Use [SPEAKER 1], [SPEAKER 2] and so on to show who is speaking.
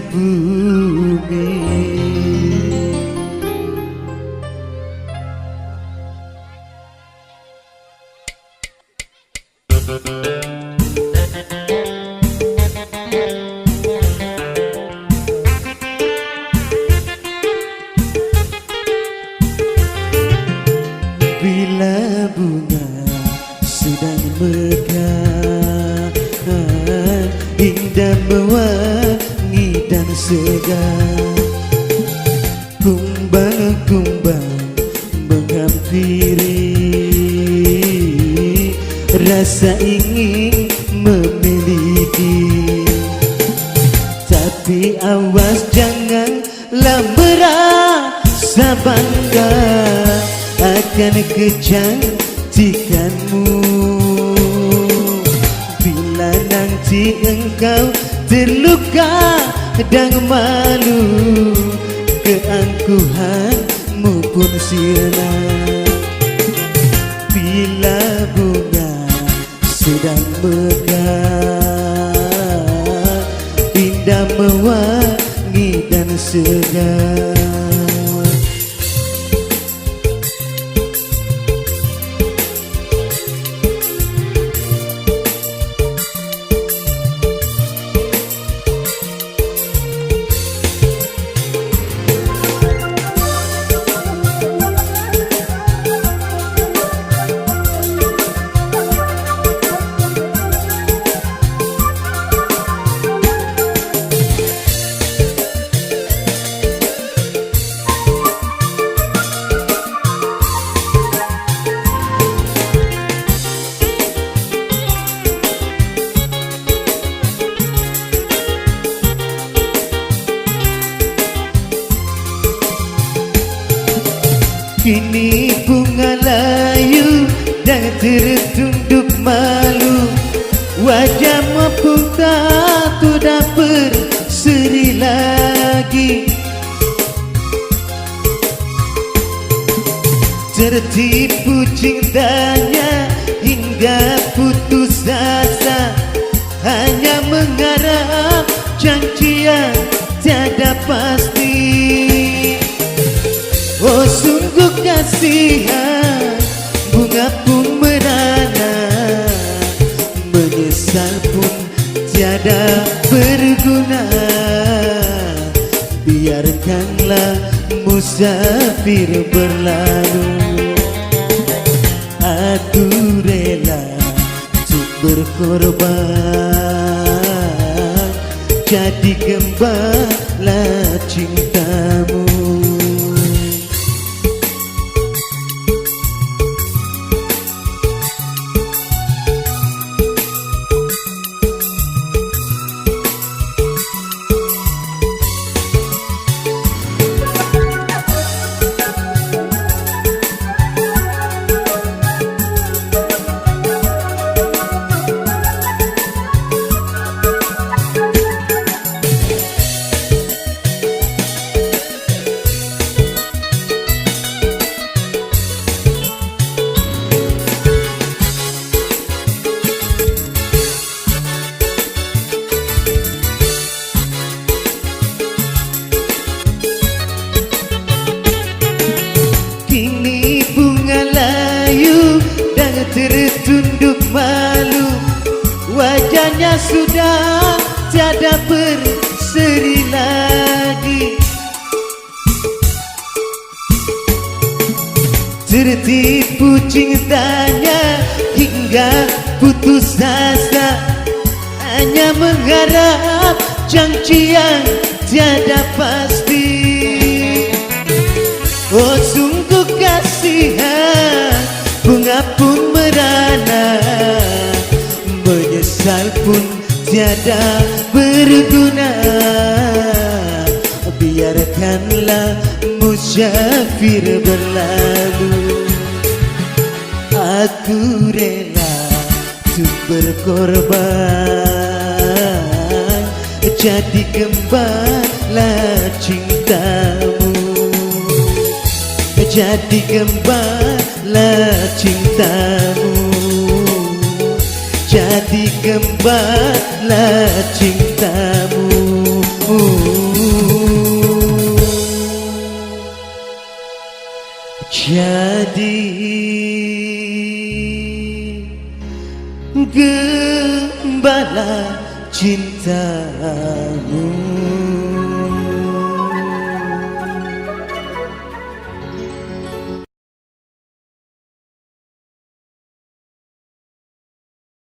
[SPEAKER 1] bumi. Bila bunga sedang mekar, indah mewangi dan segar, kumbang-kumbang menghampiri, rasa ingin memiliki. Tapi awas janganlah merasa bangga akan kecantikanmu. Bila nanti engkau terluka dan malu, keangkuhanmu pun sirna. Bila bunga sedang mekar, indah mewangi dan segar, kini bunga layu dan tertunduk malu, wajahmu pun tak berseri lagi. Tertipu cintanya hingga putus asa, hanya mengharap janji yang tiada pasti. Oh sungguh kasihan, bunga pun merana, menyesal pun tiada berguna. Biarkanlah musafir berlalu, aku rela untuk berkorban, jadi gembala cintamu. Kini bunga layu dan tertunduk malu, wajahnya sudah tiada berseri lagi. Tertipu cintanya hingga putus asa, hanya mengharap janji yang tiada pasti. Oh sungguh kasihan, bunga pun merana, menyesal pun tiada berguna. Biarkanlah musafir berlalu, aku rela untuk berkorban, jadi gembala cintamu. Jadi gembala cintamu, jadi gembala cintamu. Jadi gembala cintamu.